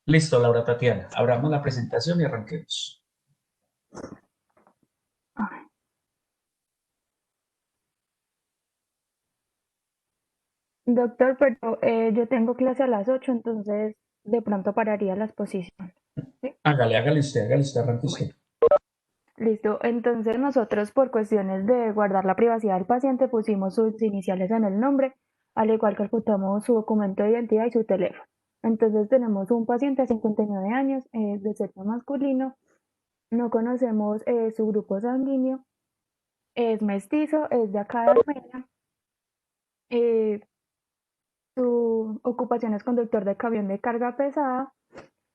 Listo, Laura Tatiana. Abramos la presentación y arranquemos. Ay, doctor, pero yo tengo clase a las 8, entonces de pronto pararía la exposición. ¿Sí? Hágale usted, arranque Bueno, usted. listo. Entonces nosotros por cuestiones de guardar la privacidad del paciente pusimos sus iniciales en el nombre, al igual que ocultamos su documento de identidad y su teléfono. Entonces tenemos un paciente de 59 años, de sexo masculino, no conocemos su grupo sanguíneo, es mestizo, es de acá de Armenia, eh, su ocupación es conductor de camión de carga pesada.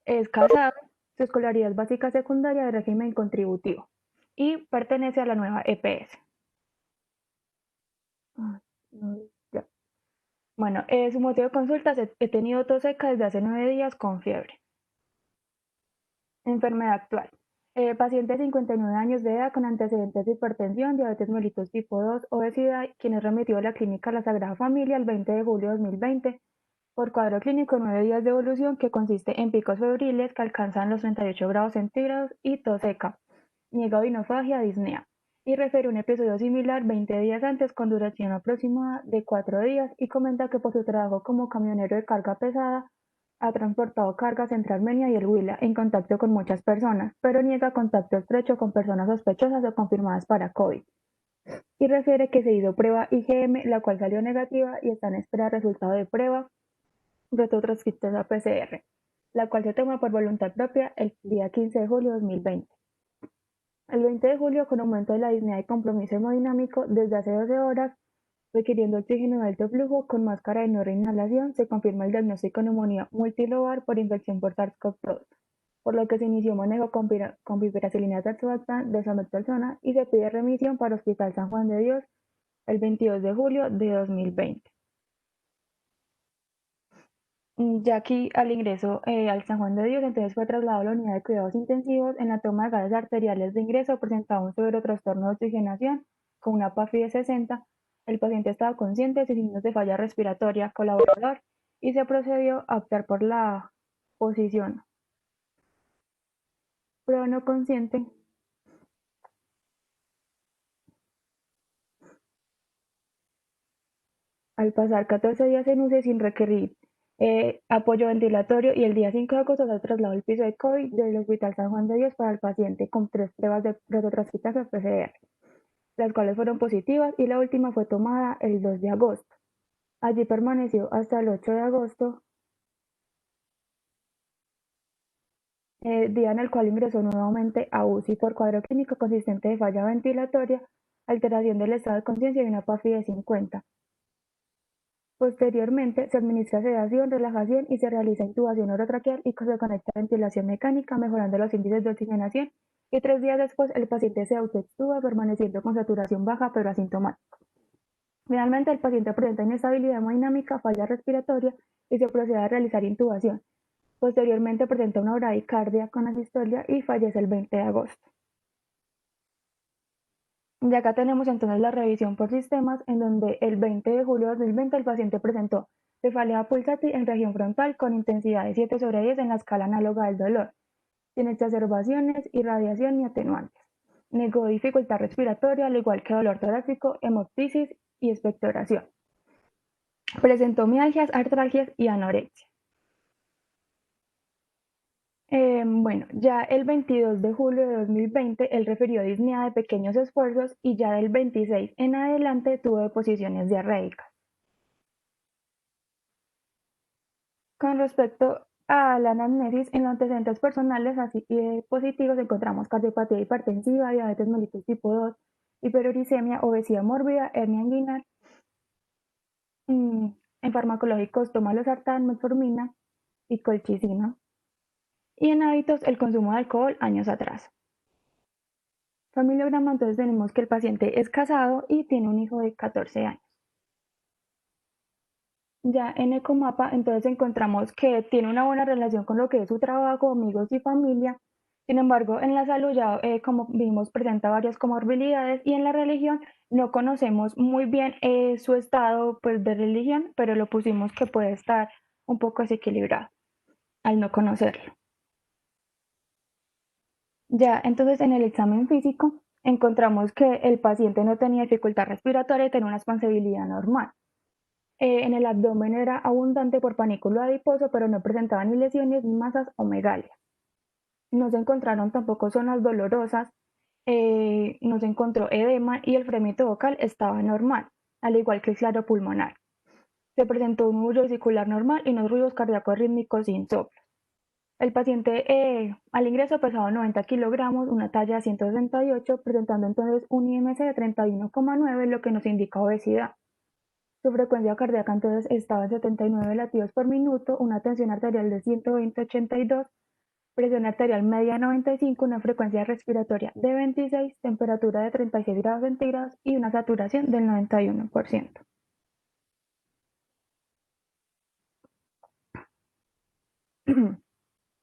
Es casado, su escolaridad básica secundaria de régimen contributivo y pertenece a la nueva EPS. Ya. Bueno, su motivo de consulta es: he tenido tos seca desde hace 9 días con fiebre. Enfermedad actual. Paciente de 59 años de edad con antecedentes de hipertensión, diabetes mellitus tipo 2, obesidad, quien es remitido a la clínica La Sagrada Familia el 20 de julio de 2020 por cuadro clínico 9 días de evolución que consiste en picos febriles que alcanzan los 38 grados centígrados y tos seca, niegadinofagia, disnea, y refiere un episodio similar 20 días antes con duración aproximada de 4 días y comenta que por su trabajo como camionero de carga pesada ha transportado cargas entre Armenia y el Huila en contacto con muchas personas, pero niega contacto estrecho con personas sospechosas o confirmadas para COVID. Y refiere que se hizo prueba IgM, la cual salió negativa y está en espera de resultado de prueba retrotranscriptasa PCR, la cual se toma por voluntad propia el día 15 de julio de 2020. El 20 de julio, con aumento de la disnea y compromiso hemodinámico desde hace 12 horas, requiriendo oxígeno de alto flujo con máscara de no reinhalación, se confirma el diagnóstico de neumonía multilobar por infección por SARS-CoV-2, por lo que se inició manejo con piperacilina tazobactam de persona y se pide remisión para Hospital San Juan de Dios el 22 de julio de 2020. Ya aquí al ingreso al San Juan de Dios, entonces fue trasladado a la unidad de cuidados intensivos. En la toma de gases arteriales de ingreso presentaba un severo trastorno de oxigenación con una PAFI de 60. El paciente estaba consciente sin signos de falla respiratoria, colaborador, y se procedió a optar por la posición prueba no consciente. Al pasar 14 días en UCI sin requerir apoyo ventilatorio, y el día 5 de agosto se trasladó al piso de COVID del Hospital San Juan de Dios para el paciente con 3 pruebas de retrotranscriptasa PCR, las cuales fueron positivas, y la última fue tomada el 2 de agosto. Allí permaneció hasta el 8 de agosto, día en el cual ingresó nuevamente a UCI por cuadro clínico consistente de falla ventilatoria, alteración del estado de conciencia y una PAFI de 50. Posteriormente, se administra sedación, relajación y se realiza intubación orotraqueal y se conecta ventilación mecánica, mejorando los índices de oxigenación, y 3 días después el paciente se autoextuba permaneciendo con saturación baja pero asintomático. Finalmente, el paciente presenta inestabilidad hemodinámica, falla respiratoria y se procede a realizar intubación. Posteriormente presenta una bradicardia con asistolia y fallece el 20 de agosto. Y acá tenemos entonces la revisión por sistemas, en donde el 20 de julio de 2020 el paciente presentó cefalea pulsátil en región frontal con intensidad de 7 sobre 10 en la escala análoga del dolor, sin exacerbaciones, irradiación ni atenuantes. Negó dificultad respiratoria, al igual que dolor torácico, hemoptisis y expectoración. Presentó mialgias, artralgias y anorexia. Bueno, ya el 22 de julio de 2020 él refirió disnea de pequeños esfuerzos, y ya del 26 en adelante tuvo deposiciones diarreicas. Con respecto a la anamnesis, en los antecedentes personales así positivos encontramos cardiopatía hipertensiva, diabetes mellitus tipo 2, hiperuricemia, obesidad mórbida, hernia inguinal. En farmacológicos toma losartán, metformina y colchicina. Y en hábitos, el consumo de alcohol años atrás. Familiograma, entonces tenemos que el paciente es casado y tiene un hijo de 14 años. Ya en Ecomapa, entonces encontramos que tiene una buena relación con lo que es su trabajo, amigos y familia. Sin embargo, en la salud ya, como vimos, presenta varias comorbilidades, y en la religión no conocemos muy bien su estado pues, de religión, pero lo pusimos que puede estar un poco desequilibrado. al no conocerlo. Ya, entonces en el examen físico encontramos que el paciente no tenía dificultad respiratoria y tenía una expansibilidad normal. En el abdomen era abundante por panículo adiposo, pero no presentaba ni lesiones, ni masas o megalia. No se encontraron tampoco zonas dolorosas, no se encontró edema y el fremito vocal estaba normal, al igual que el claro pulmonar. Se presentó un ruido vesicular normal y unos ruidos cardíacos rítmicos sin soplo. El paciente al ingreso pesaba 90 kilogramos, una talla de 168, presentando entonces un IMC de 31,9, lo que nos indica obesidad. Su frecuencia cardíaca entonces estaba en 79 latidos por minuto, una tensión arterial de 120/82, presión arterial media de 95, una frecuencia respiratoria de 26, temperatura de 36 grados centígrados y una saturación del 91%.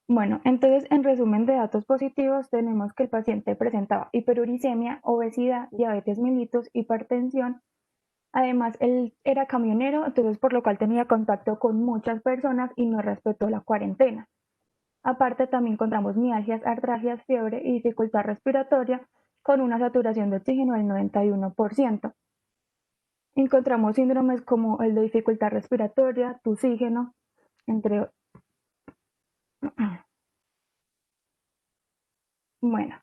Bueno, entonces en resumen de datos positivos tenemos que el paciente presentaba hiperuricemia, obesidad, diabetes mellitus, hipertensión. Además, él era camionero, entonces por lo cual tenía contacto con muchas personas y no respetó la cuarentena. Aparte, también encontramos mialgias, artralgias, fiebre y dificultad respiratoria con una saturación de oxígeno del 91%. Encontramos síndromes como el de dificultad respiratoria, tusígeno, entre. Bueno,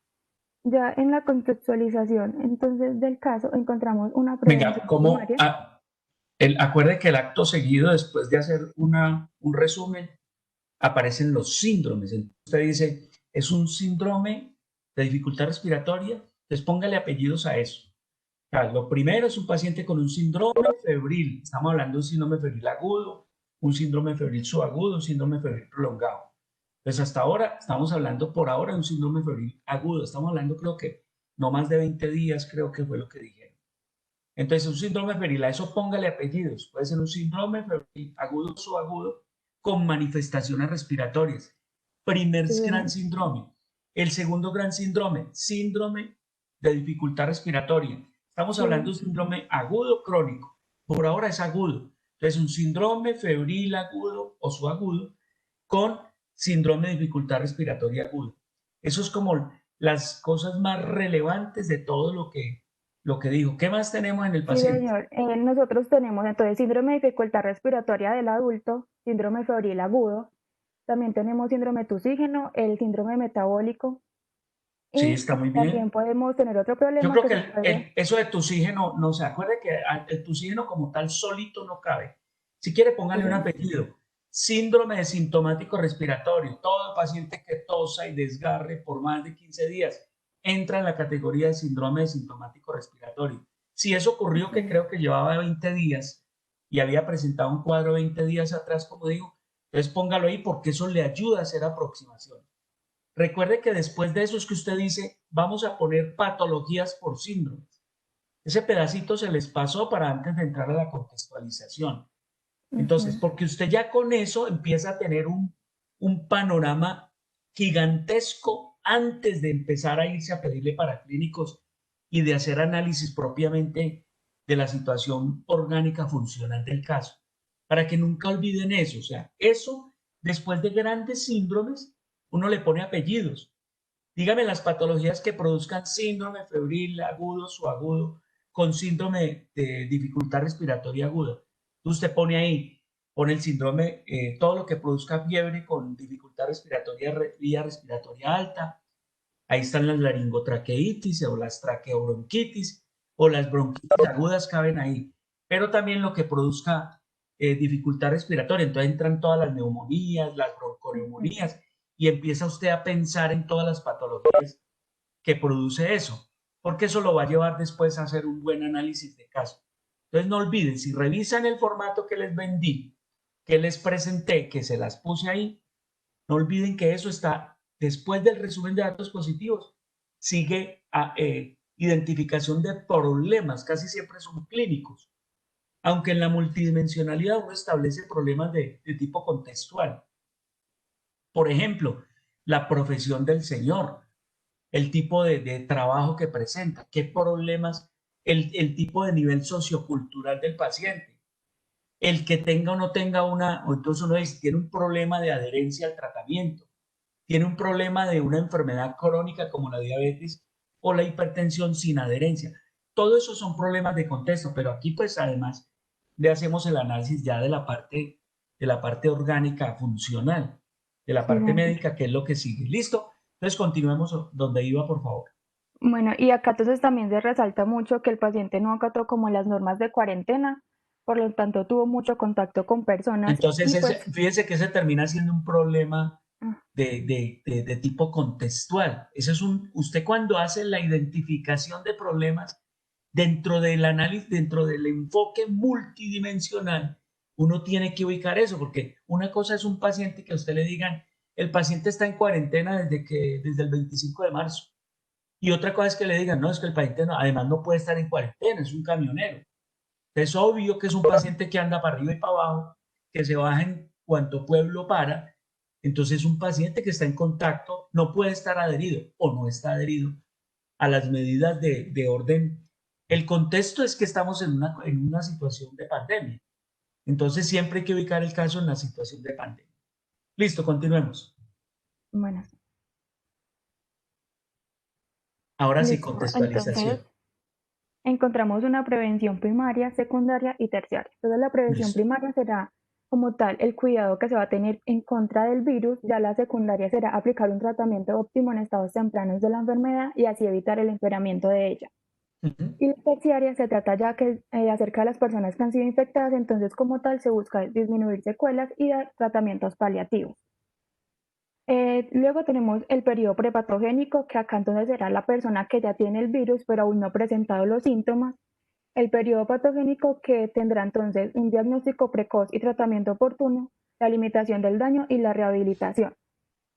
ya en la contextualización entonces del caso encontramos una Venga, prevención primaria. acuerde que el acto seguido, después de hacer un resumen, aparecen los síndromes. Entonces usted dice, es un síndrome de dificultad respiratoria, entonces póngale apellidos a eso. O sea, lo primero es un paciente con un síndrome febril. Estamos hablando de un síndrome febril agudo, un síndrome febril subagudo, un síndrome febril prolongado. Entonces, hasta ahora, estamos hablando por ahora de un síndrome febril agudo. Estamos hablando, creo que no más de 20 días, creo que fue lo que dijeron. Entonces, un síndrome febril, a eso póngale apellidos. Puede ser un síndrome febril agudo o subagudo con manifestaciones respiratorias. Primer gran Sí, síndrome. El segundo gran síndrome, síndrome de dificultad respiratoria. Estamos hablando de sí, un síndrome agudo crónico. Por ahora es agudo. Entonces, un síndrome febril agudo o subagudo con síndrome de dificultad respiratoria aguda. Eso es como las cosas más relevantes de todo lo que dijo. ¿Qué más tenemos en el sí, paciente? señor. Nosotros tenemos entonces síndrome de dificultad respiratoria del adulto, síndrome febril agudo, también tenemos síndrome tusígeno, el síndrome metabólico Sí, y está muy también bien. podemos tener otro Yo problema creo que que se puede. eso de oxígeno, no se acuerde que el oxígeno como tal solito no cabe. Si quiere, póngale un Sí, apellido. Síndrome de sintomático respiratorio. Todo paciente que tosa y desgarre por más de 15 días entra en la categoría de síndrome de sintomático respiratorio. Si eso ocurrió, que sí, creo que llevaba 20 días y había presentado un cuadro 20 días atrás, como digo, entonces póngalo ahí porque eso le ayuda a hacer aproximación. Recuerde que después de eso es que usted dice, vamos a poner patologías por síndromes. Ese pedacito se les pasó para antes de entrar a la contextualización. Entonces, ujú, porque usted ya con eso empieza a tener un panorama gigantesco antes de empezar a irse a pedirle para clínicos y de hacer análisis propiamente de la situación orgánica funcional del caso, para que nunca olviden eso. O sea, eso, después de grandes síndromes, uno le pone apellidos. Dígame las patologías que produzcan síndrome febril agudo o agudo con síndrome de dificultad respiratoria aguda. Usted pone ahí, pone el síndrome, todo lo que produzca fiebre con dificultad respiratoria, vía respiratoria alta. Ahí están las laringotraqueitis o las traqueobronquitis o las bronquitis agudas caben ahí. Pero también lo que produzca dificultad respiratoria. Entonces entran todas las neumonías, las ujú. bronconeumonías y empieza usted a pensar en todas las patologías que produce eso, porque eso lo va a llevar después a hacer un buen análisis de caso. Entonces no olviden, si revisan el formato que les vendí, que les presenté, que se las puse ahí, no olviden que eso está después del resumen de datos positivos. Sigue a identificación de problemas, casi siempre son clínicos, aunque en la multidimensionalidad uno establece problemas de tipo contextual. Por ejemplo, la profesión del señor, el tipo de trabajo que presenta, qué problemas, el tipo de nivel sociocultural del paciente. el que tenga o no tenga una, o entonces uno dice, tiene un problema de adherencia al tratamiento, tiene un problema de una enfermedad crónica como la diabetes o la hipertensión sin adherencia. Todo eso son problemas de contexto, pero aquí pues además le hacemos el análisis ya de la parte orgánica funcional, de la Sí, parte señor. médica, que es lo que sigue. ¿Listo? Entonces continuemos donde iba, por favor. Bueno, y acá entonces también se resalta mucho que el paciente no acató como las normas de cuarentena, por lo tanto tuvo mucho contacto con personas Entonces, y pues, fíjense que ese termina siendo un problema ah, de tipo contextual. Ese es usted cuando hace la identificación de problemas dentro del análisis, dentro del enfoque multidimensional, uno tiene que ubicar eso, porque una cosa es un paciente que a usted le digan, el paciente está en cuarentena desde el 25 de marzo. Y otra cosa es que le digan, no, es que el paciente además no puede estar en cuarentena, es un camionero. Es obvio que es un paciente que anda para arriba y para abajo, que se baja en cuanto pueblo para. Entonces, un paciente que está en contacto no puede estar adherido o no está adherido a las medidas de orden. El contexto es que estamos en una situación de pandemia. Entonces, siempre hay que ubicar el caso en la situación de pandemia. Listo, continuemos. bueno, Ahora sí, listo. Entonces, contextualización. encontramos una prevención primaria, secundaria y terciaria. Entonces, la prevención Listo. primaria será como tal el cuidado que se va a tener en contra del virus, ya la secundaria será aplicar un tratamiento óptimo en estados tempranos de la enfermedad y así evitar el empeoramiento de ella. Ujú. Y la terciaria se trata ya que acerca de las personas que han sido infectadas, entonces como tal se busca disminuir secuelas y dar tratamientos paliativos. Luego tenemos el periodo prepatogénico, que acá entonces será la persona que ya tiene el virus pero aún no ha presentado los síntomas. El periodo patogénico, que tendrá entonces un diagnóstico precoz y tratamiento oportuno, la limitación del daño y la rehabilitación.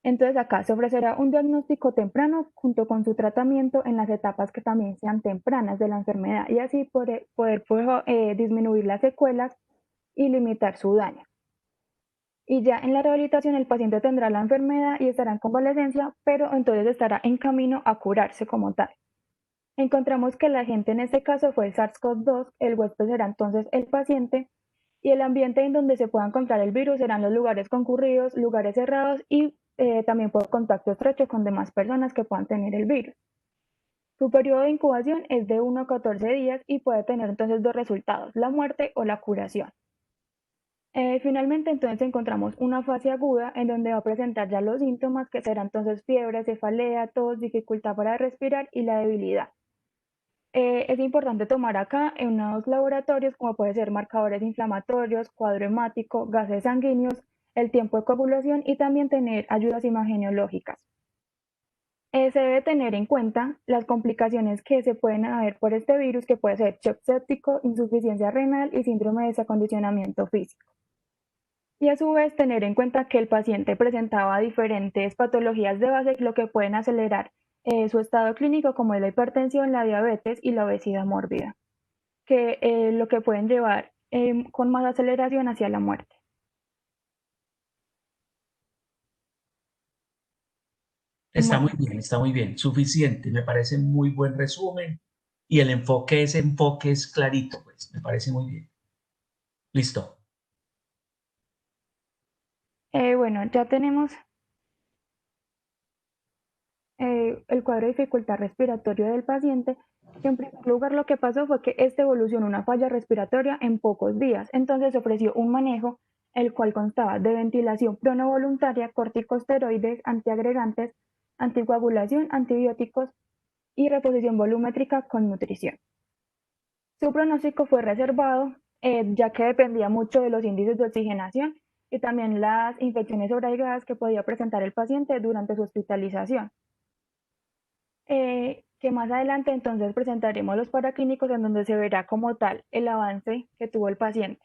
Entonces acá se ofrecerá un diagnóstico temprano junto con su tratamiento en las etapas que también sean tempranas de la enfermedad y así poder disminuir las secuelas y limitar su daño. Y ya en la rehabilitación el paciente tendrá la enfermedad y estará en convalecencia, pero entonces estará en camino a curarse como tal. Encontramos que el agente en este caso fue el SARS-CoV-2, el huésped será entonces el paciente y el ambiente en donde se pueda encontrar el virus serán los lugares concurridos, lugares cerrados y también por contacto estrecho con demás personas que puedan tener el virus. Su periodo de incubación es de 1 a 14 días y puede tener entonces dos resultados, la muerte o la curación. Finalmente, entonces encontramos una fase aguda en donde va a presentar ya los síntomas que serán entonces fiebre, cefalea, tos, dificultad para respirar y la debilidad. Es importante tomar acá en unos laboratorios como puede ser marcadores inflamatorios, cuadro hemático, gases sanguíneos, el tiempo de coagulación y también tener ayudas imageneológicas. Se debe tener en cuenta las complicaciones que se pueden haber por este virus, que puede ser shock séptico, insuficiencia renal y síndrome de desacondicionamiento físico. Y a su vez tener en cuenta que el paciente presentaba diferentes patologías de base, lo que pueden acelerar su estado clínico, como es la hipertensión, la diabetes y la obesidad mórbida, que lo que pueden llevar con más aceleración hacia la muerte. Bueno, Está muy bien, suficiente. Me parece muy buen resumen y ese enfoque es clarito, pues, me parece muy bien. Listo. bueno, ya tenemos el cuadro de dificultad respiratoria del paciente. En primer lugar, lo que pasó fue que este evolucionó una falla respiratoria en pocos días. Entonces se ofreció un manejo, el cual constaba de ventilación pronovoluntaria, corticosteroides, antiagregantes, anticoagulación, antibióticos y reposición volumétrica con nutrición. Su pronóstico fue reservado, ya que dependía mucho de los índices de oxigenación y también las infecciones arraigadas que podía presentar el paciente durante su hospitalización. Que más adelante entonces presentaremos los paraclínicos en donde se verá como tal el avance que tuvo el paciente.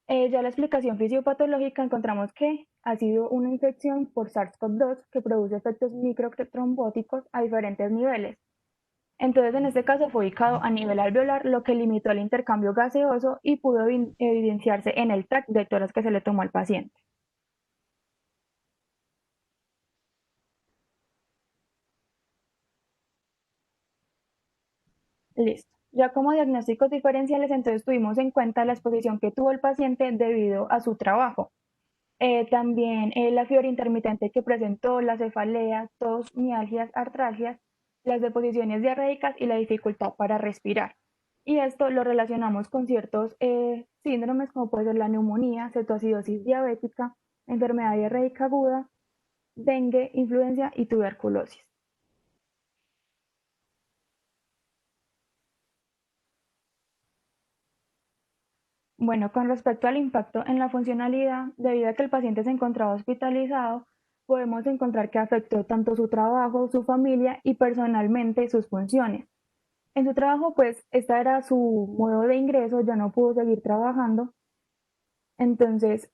Ya la explicación fisiopatológica encontramos que ha sido una infección por SARS-CoV-2 que produce efectos microtrombóticos a diferentes niveles. Entonces, en este caso fue ubicado a nivel alveolar, lo que limitó el intercambio gaseoso y pudo evidenciarse en el TAC de toras que se le tomó al paciente. Listo. Ya como diagnósticos diferenciales, entonces tuvimos en cuenta la exposición que tuvo el paciente debido a su trabajo. También la fiebre intermitente que presentó, la cefalea, tos, mialgias, artralgias, las deposiciones diarreicas y la dificultad para respirar. Y esto lo relacionamos con ciertos síndromes como puede ser la neumonía, cetoacidosis diabética, enfermedad diarreica aguda, dengue, influenza y tuberculosis. Bueno, con respecto al impacto en la funcionalidad, debido a que el paciente se encontraba hospitalizado, podemos encontrar que afectó tanto su trabajo, su familia y personalmente sus funciones. En su trabajo, pues, esta era su modo de ingreso, ya no pudo seguir trabajando. Entonces,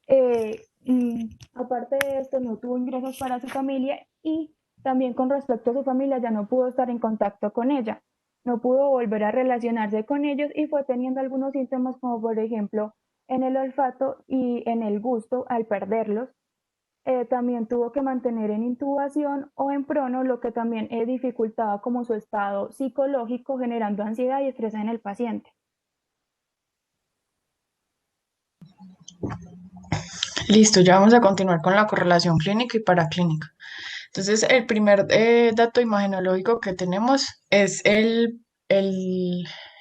aparte de esto, no tuvo ingresos para su familia y también con respecto a su familia ya no pudo estar en contacto con ella, no pudo volver a relacionarse con ellos y fue teniendo algunos síntomas como por ejemplo en el olfato y en el gusto al perderlos. También tuvo que mantener en intubación o en prono, lo que también dificultaba como su estado psicológico, generando ansiedad y estrés en el paciente. Listo, ya vamos a continuar con la correlación clínica y paraclínica. Entonces, el primer dato imagenológico que tenemos es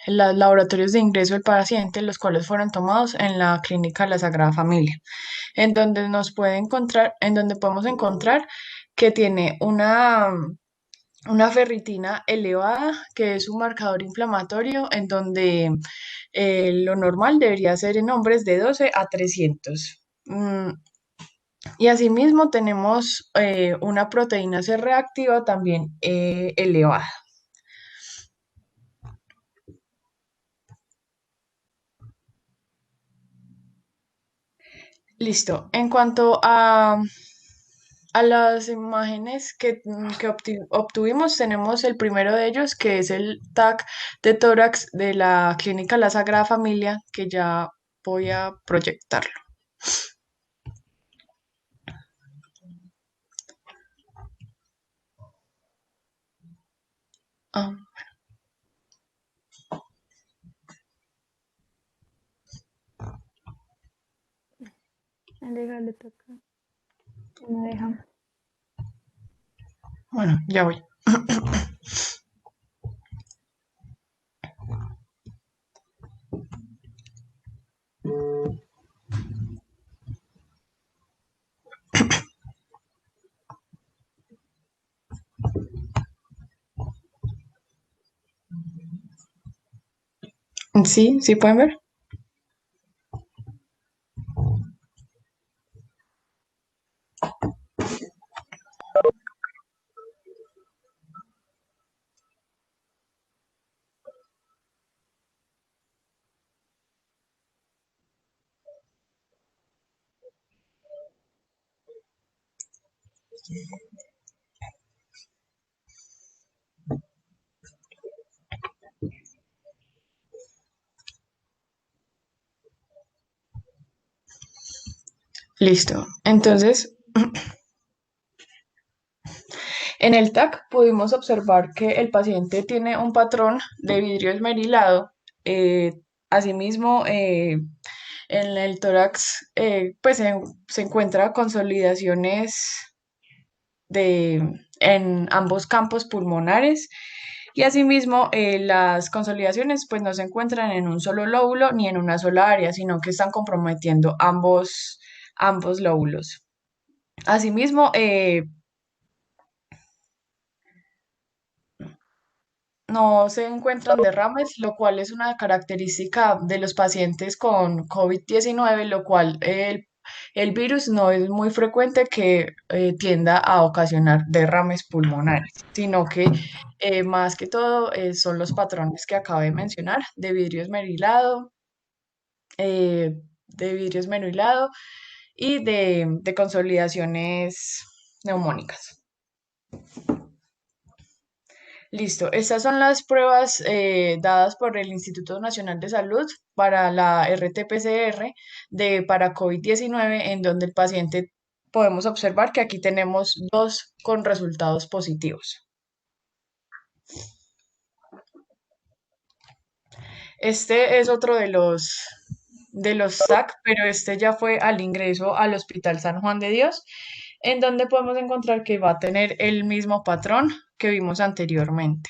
los laboratorios de ingreso del paciente, los cuales fueron tomados en la clínica La Sagrada Familia, en donde en donde podemos encontrar que tiene una ferritina elevada, que es un marcador inflamatorio, en donde lo normal debería ser en hombres de 12 a 300. Y asimismo tenemos una proteína C reactiva también elevada. Listo. En cuanto a las imágenes que obtuvimos, tenemos el primero de ellos, que es el TAC de tórax de la clínica La Sagrada Familia, que ya voy a proyectarlo. Ah, Le toca. No deja. bueno, ya voy. Sí, sí pueden ver. Listo. Entonces, en el TAC pudimos observar que el paciente tiene un patrón de vidrio esmerilado. eh, Asimismo, en el tórax pues se encuentra consolidaciones en ambos campos pulmonares y asimismo las consolidaciones pues no se encuentran en un solo lóbulo ni en una sola área, sino que están comprometiendo ambos lóbulos. Asimismo, no se encuentran derrames, lo cual es una característica de los pacientes con COVID-19, lo cual el virus no es muy frecuente que tienda a ocasionar derrames pulmonares, sino que más que todo son los patrones que acabo de mencionar, de vidrio esmerilado y de consolidaciones neumónicas. Listo, estas son las pruebas dadas por el Instituto Nacional de Salud para la RT-PCR para COVID-19, en donde el paciente podemos observar que aquí tenemos dos con resultados positivos. Este es otro de los SAC, pero este ya fue al ingreso al Hospital San Juan de Dios, en donde podemos encontrar que va a tener el mismo patrón que vimos anteriormente.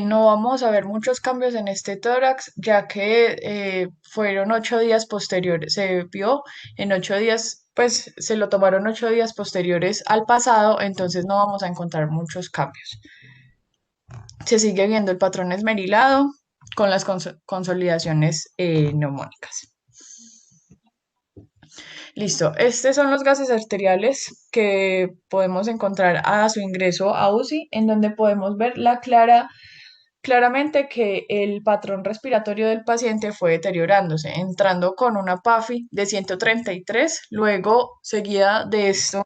No vamos a ver muchos cambios en este tórax, ya que fueron 8 días posteriores, se vio en 8 días, pues se lo tomaron 8 días posteriores al pasado, entonces no vamos a encontrar muchos cambios. Se sigue viendo el patrón esmerilado con las consolidaciones neumónicas. Listo, estos son los gases arteriales que podemos encontrar a su ingreso a UCI, en donde podemos ver claramente que el patrón respiratorio del paciente fue deteriorándose, entrando con una PAFI de 133, luego seguida de esto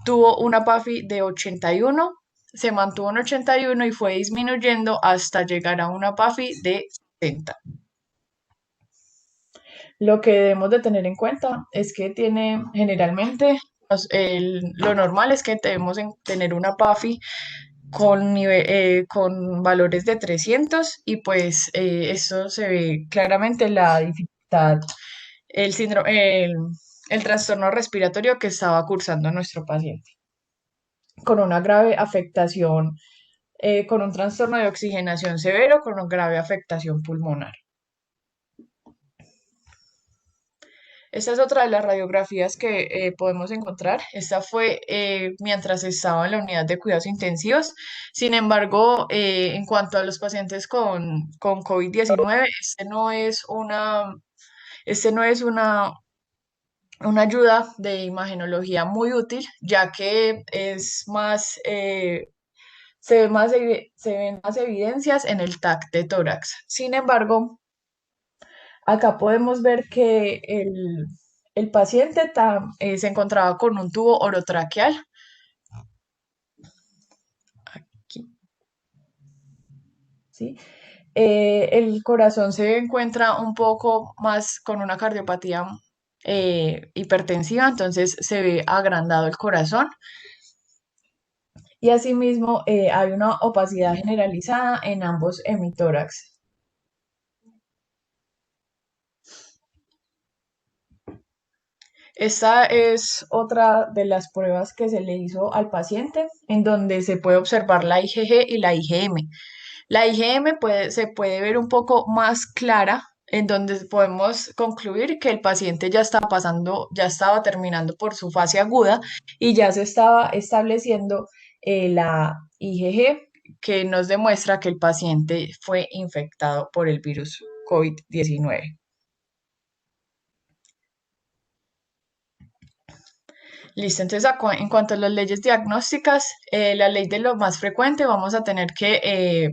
tuvo una PAFI de 81, se mantuvo en 81 y fue disminuyendo hasta llegar a una PAFI de 70. Lo que debemos de tener en cuenta es que tiene generalmente, lo normal es que debemos tener una PAFI con valores de 300 y pues esto se ve claramente la dificultad, el síndrome, el trastorno respiratorio que estaba cursando nuestro paciente, con una grave afectación, con un trastorno de oxigenación severo, con una grave afectación pulmonar. Esta es otra de las radiografías que podemos encontrar. Esta fue mientras estaba en la unidad de cuidados intensivos. Sin embargo, en cuanto a los pacientes con COVID-19, una ayuda de imagenología muy útil, ya que se ven más evidencias en el TAC de tórax. Sin embargo, acá podemos ver que el paciente se encontraba con un tubo orotraqueal. Aquí, ¿sí? El corazón se encuentra un poco más con una cardiopatía hipertensiva, entonces se ve agrandado el corazón. Y asimismo hay una opacidad generalizada en ambos hemitórax. Esta es otra de las pruebas que se le hizo al paciente, en donde se puede observar la IgG y la IgM. La IgM se puede ver un poco más clara, en donde podemos concluir que el paciente ya estaba terminando por su fase aguda y ya se estaba estableciendo la IgG, que nos demuestra que el paciente fue infectado por el virus COVID-19. Listo, entonces en cuanto a las leyes diagnósticas, la ley de lo más frecuente vamos a tener que,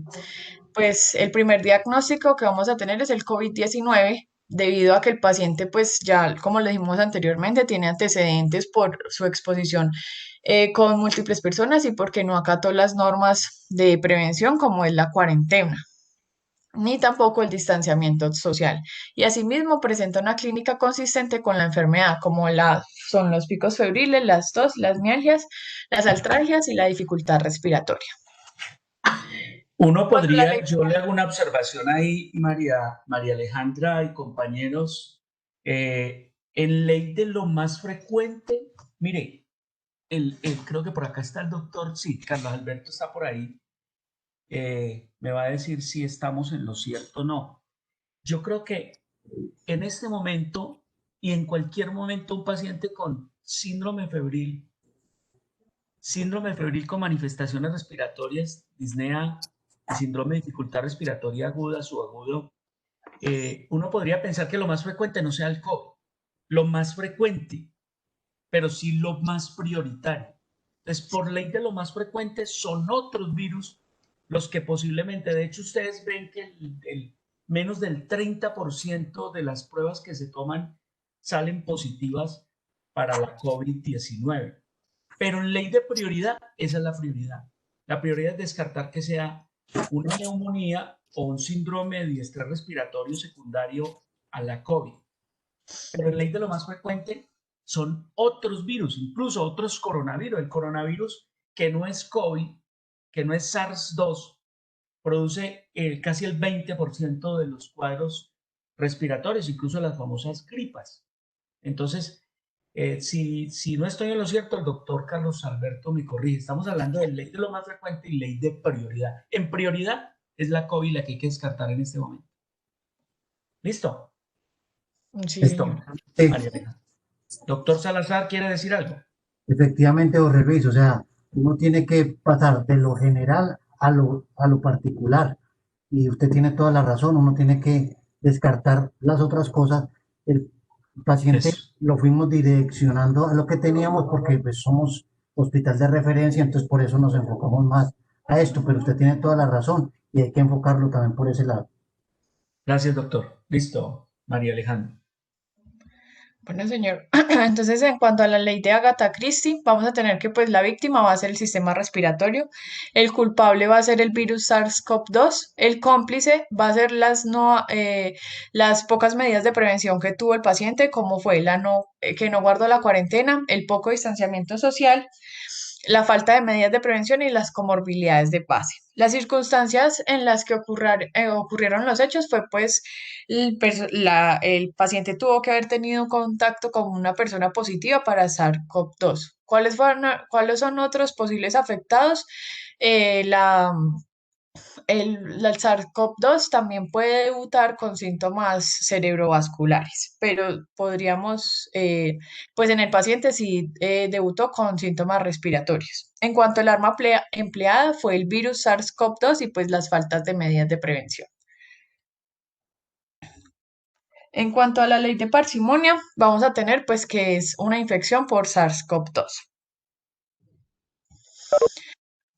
pues el primer diagnóstico que vamos a tener es el COVID-19, debido a que el paciente, pues ya como le dijimos anteriormente, tiene antecedentes por su exposición con múltiples personas y porque no acató las normas de prevención como es la cuarentena ni tampoco el distanciamiento social. Y asimismo presenta una clínica consistente con la enfermedad, como son los picos febriles, las tos, las mialgias, las artralgias y la dificultad respiratoria. Uno Cuando la podría, ley yo le hago una observación ahí, María Alejandra y compañeros, en ley de lo más frecuente, mire, creo que por acá está el doctor, sí, Carlos Alberto está por ahí, me va a decir si estamos en lo cierto o no. Yo creo que en este momento y en cualquier momento un paciente con síndrome febril con manifestaciones respiratorias, disnea, síndrome de dificultad respiratoria aguda, subagudo, uno podría pensar que lo más frecuente no sea el COVID, lo más frecuente, pero sí lo más prioritario. Entonces, por ley de lo más frecuente, son otros virus los que posiblemente, de hecho, ustedes ven que menos del 30% de las pruebas que se toman salen positivas para la COVID-19. Pero en ley de prioridad, esa es la prioridad. La prioridad es descartar que sea una neumonía o un síndrome de estrés respiratorio secundario a la COVID. Pero en ley de lo más frecuente son otros virus, incluso otros coronavirus. El coronavirus que no es COVID, que no es SARS-2, produce casi el 20% de los cuadros respiratorios, incluso las famosas gripas. Entonces, si no estoy en lo cierto, el doctor Carlos Alberto me corrige. Estamos hablando de ley de lo más frecuente y ley de prioridad. En prioridad es la COVID la que hay que descartar en este momento. ¿Listo? Sí, Listo. señor. María Elena. Doctor Salazar, ¿quiere decir algo? Efectivamente, Jorge Luis, o sea, uno tiene que pasar de lo general a lo particular. Y usted tiene toda la razón, uno tiene que descartar las otras cosas. El paciente Eso. lo fuimos direccionando a lo que teníamos porque pues, somos hospital de referencia, entonces por eso nos enfocamos más a esto, pero usted tiene toda la razón y hay que enfocarlo también por ese lado. Gracias, doctor. Listo, María Alejandra. Bueno, señor. Entonces, en cuanto a la ley de Agatha Christie, vamos a tener que pues la víctima va a ser el sistema respiratorio, el culpable va a ser el virus SARS-CoV-2, el cómplice va a ser las pocas medidas de prevención que tuvo el paciente, como fue que no guardó la cuarentena, el poco distanciamiento social, la falta de medidas de prevención y las comorbilidades de base. Las circunstancias en las que ocurrieron los hechos fue pues el paciente tuvo que haber tenido contacto con una persona positiva para SARS-CoV-2. ¿Cuáles son otros posibles afectados? Eh, la, el SARS-CoV-2 también puede debutar con síntomas cerebrovasculares, pero pues en el paciente sí debutó con síntomas respiratorios. En cuanto al arma empleada fue el virus SARS-CoV-2 y pues las faltas de medidas de prevención. En cuanto a la ley de parsimonia, vamos a tener pues que es una infección por SARS-CoV-2.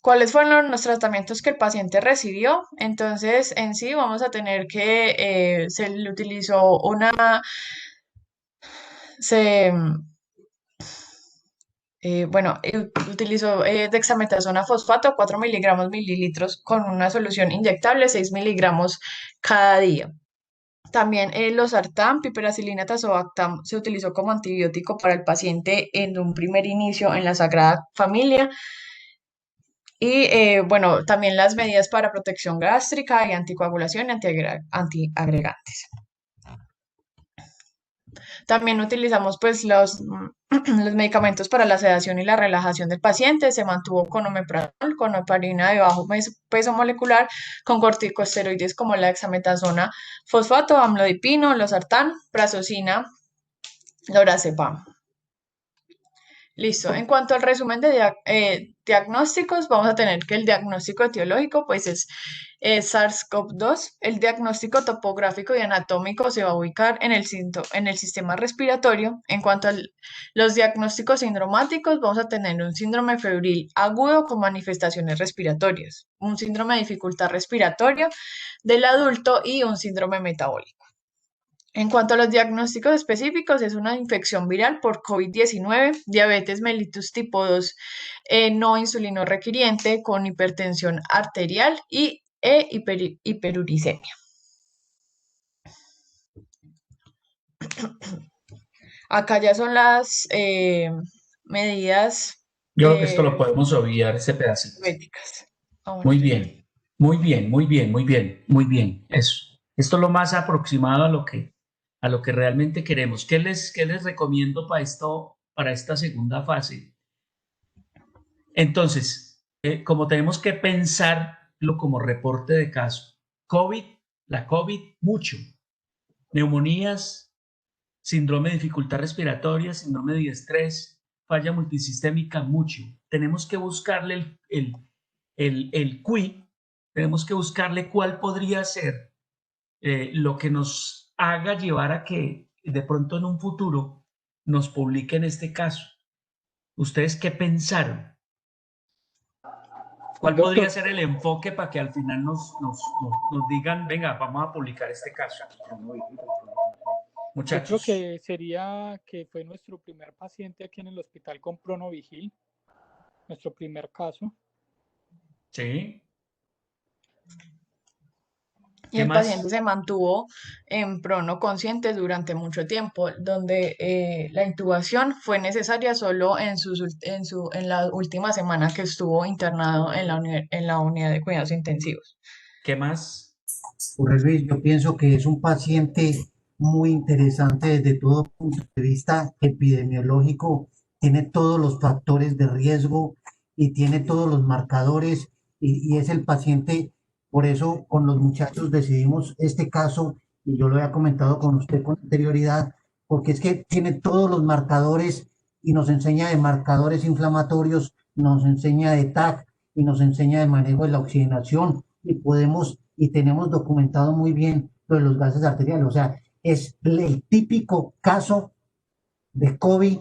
¿Cuáles fueron los tratamientos que el paciente recibió? Entonces, en sí vamos a tener que se le utilizó se, utilizó dexametasona fosfato, 4 miligramos mililitros con una solución inyectable, 6 miligramos cada día. También losartán, piperacilina tazobactam se utilizó como antibiótico para el paciente en un primer inicio en la Sagrada Familia. Y bueno, también las medidas para protección gástrica y anticoagulación y antiagregantes. También utilizamos pues los medicamentos para la sedación y la relajación del paciente. Se mantuvo con omeprazol, con heparina de bajo peso molecular, con corticosteroides como la dexametasona fosfato, amlodipino, losartán, prazosina, lorazepam. Listo. En cuanto al resumen de diagnósticos, vamos a tener que el diagnóstico etiológico pues es SARS-CoV-2. El diagnóstico topográfico y anatómico se va a ubicar en el sistema respiratorio. En cuanto a los diagnósticos sindromáticos, vamos a tener un síndrome febril agudo con manifestaciones respiratorias, un síndrome de dificultad respiratoria del adulto y un síndrome metabólico. En cuanto a los diagnósticos específicos, es una infección viral por COVID-19, diabetes mellitus tipo 2 no insulino requiriente con hipertensión arterial y hiperuricemia. Acá ya son las medidas Yo creo que esto lo podemos obviar, ese pedacito. éticas. Muy bien, muy bien, muy bien, muy bien, muy bien. Eso. Esto es lo más aproximado a lo que realmente queremos. ¿Qué les recomiendo para esta segunda fase? Entonces, como tenemos que pensarlo como reporte de caso, la COVID, mucho. Neumonías, síndrome de dificultad respiratoria, síndrome de estrés, falla multisistémica, mucho. Tenemos que buscarle el QI, tenemos que buscarle cuál podría ser lo que nos haga llevar a que de pronto en un futuro nos publiquen este caso. ¿Ustedes qué pensaron? ¿Cuál podría Doctor, ser el enfoque para que al final nos digan, venga, vamos a publicar este caso? yo creo Muchachos. que sería que fue nuestro primer paciente aquí en el hospital con Pronovigil, nuestro primer caso. Sí. Y ¿Qué el más? paciente se mantuvo en prono consciente durante mucho tiempo, donde la intubación fue necesaria solo en la última semana que estuvo internado en la unidad de cuidados intensivos. ¿Qué más? Jorge Luis, yo pienso que es un paciente muy interesante desde todo punto de vista epidemiológico, tiene todos los factores de riesgo y tiene todos los marcadores y es el paciente, por eso con los muchachos decidimos este caso y yo lo había comentado con usted con anterioridad, porque es que tiene todos los marcadores y nos enseña de marcadores inflamatorios, nos enseña de TAC y nos enseña de manejo de la oxigenación y podemos y tenemos documentado muy bien lo de los gases arteriales. O sea, es el típico caso de COVID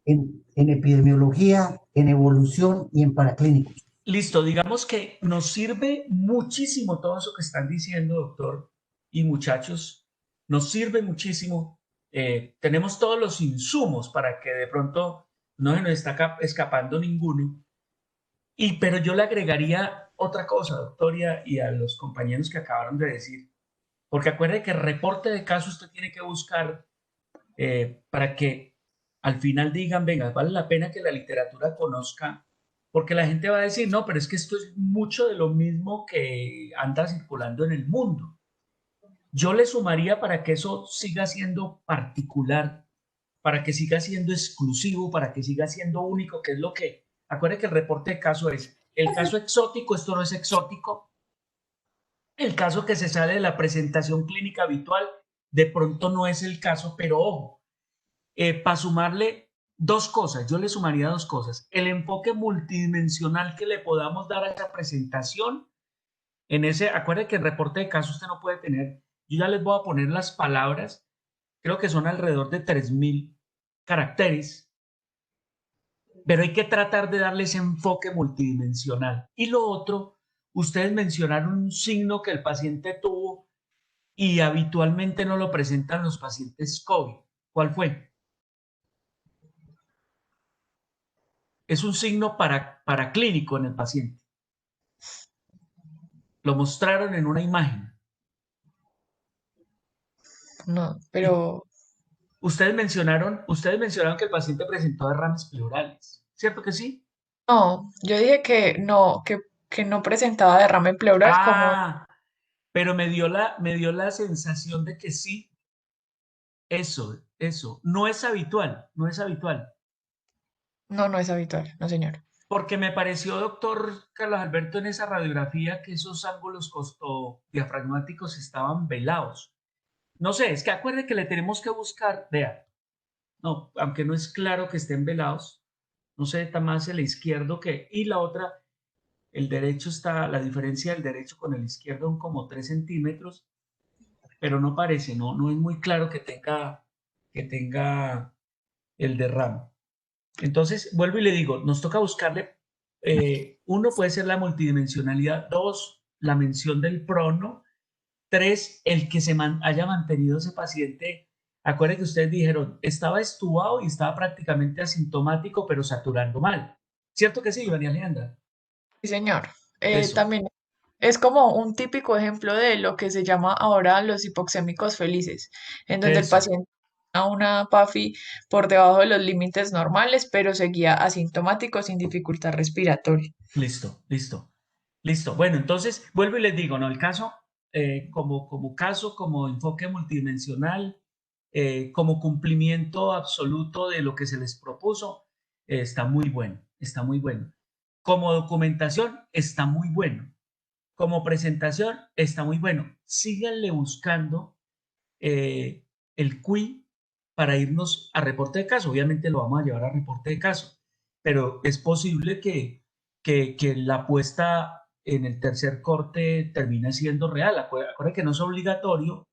en epidemiología, en evolución y en paraclínicos. Listo, digamos que nos sirve muchísimo todo eso que están diciendo, doctor y muchachos, nos sirve muchísimo. Tenemos todos los insumos para que de pronto no se nos está escapando ninguno. Pero yo le agregaría otra cosa, doctora, y a los compañeros que acabaron de decir, porque acuerde que el reporte de caso usted tiene que buscar para que al final digan, venga, vale la pena que la literatura conozca, porque la gente va a decir, no, pero es que esto es mucho de lo mismo que anda circulando en el mundo. Yo le sumaría para que eso siga siendo particular, para que siga siendo exclusivo, para que siga siendo único, que es lo que, acuerde que el reporte de caso es, el caso exótico, esto no es exótico, el caso que se sale de la presentación clínica habitual, de pronto no es el caso, pero ojo, para sumarle dos cosas, yo le sumaría dos cosas. El enfoque multidimensional que le podamos dar a esa presentación, en ese, acuerde que el reporte de caso usted no puede tener, yo ya les voy a poner las palabras, creo que son alrededor de 3.000 caracteres, pero hay que tratar de darle ese enfoque multidimensional. Y lo otro, ustedes mencionaron un signo que el paciente tuvo y habitualmente no lo presentan los pacientes COVID. ¿Cuál fue? Es un signo paraclínico en el paciente. Lo mostraron en una imagen. No, Y pero ustedes mencionaron que el paciente presentó derrames pleurales. ¿Cierto que sí? no, yo dije que no presentaba derrame pleural como Ah, pero me dio la sensación de que sí. Eso. No es habitual, no es habitual. no, no es habitual, no señor. Porque me pareció, doctor Carlos Alberto, en esa radiografía que esos ángulos costodiafragmáticos estaban velados. No sé, es que acuerde que le tenemos que buscar, vea, no, aunque no es claro que estén velados, no sé, está más el izquierdo y la otra, el derecho está, la diferencia del derecho con el izquierdo son como 3 centímetros, pero no parece, no es muy claro que tenga el derrame. Entonces, vuelvo y le digo, nos toca buscarle, uno puede ser la multidimensionalidad, dos, la mención del prono, tres, el que haya mantenido ese paciente. Acuérdense que ustedes dijeron, estaba estubado y estaba prácticamente asintomático, pero saturando mal. ¿Cierto que sí, Iván y Alejandra? Sí, señor. Eso, También es como un típico ejemplo de lo que se llama ahora los hipoxémicos felices, en donde el eso. paciente a una PAFI por debajo de los límites normales, pero seguía asintomático sin dificultad respiratoria. Listo, listo, listo. Bueno, entonces vuelvo y les digo, ¿no? El caso, como caso, como enfoque multidimensional, como cumplimiento absoluto de lo que se les propuso, está muy bueno, está muy bueno. Como documentación, está muy bueno. Como presentación, está muy bueno. Síganle buscando el QI para irnos a reporte de caso. Obviamente lo vamos a llevar a reporte de caso, pero es posible que la apuesta en el tercer corte termine siendo real. Acuérdense que no es obligatorio,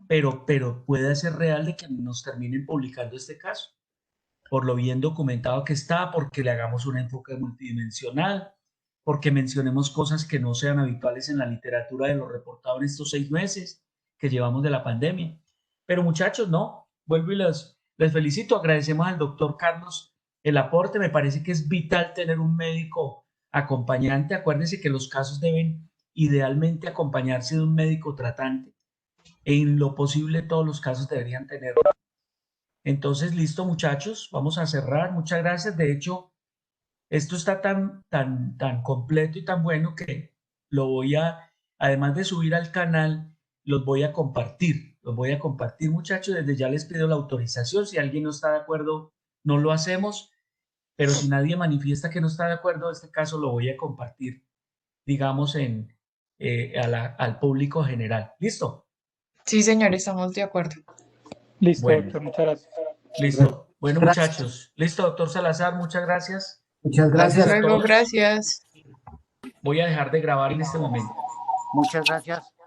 pero puede ser real de que nos terminen publicando este caso, por lo bien documentado que está, porque le hagamos un enfoque multidimensional, porque mencionemos cosas que no sean habituales en la literatura de lo reportado en estos 6 meses que llevamos de la pandemia. Pero muchachos, no, vuelvo y les felicito, agradecemos al doctor Carlos el aporte, me parece que es vital tener un médico acompañante, acuérdense que los casos deben idealmente acompañarse de un médico tratante, en lo posible todos los casos deberían tenerlo. Entonces, listo muchachos, vamos a cerrar, muchas gracias, de hecho, esto está tan completo y tan bueno que lo voy a, además de subir al canal, los voy a compartir, muchachos, desde ya les pido la autorización, si alguien no está de acuerdo, no lo hacemos, pero si nadie manifiesta que no está de acuerdo, en este caso lo voy a compartir, digamos, al público general. ¿Listo? Sí, señor, estamos de acuerdo. Listo, Bueno. doctor, muchas gracias. Listo. Bueno, Gracias. muchachos. Listo, doctor Salazar, muchas gracias. Muchas Gracias gracias. a Luego, todos. gracias. Voy a dejar de grabar en este momento. Muchas gracias.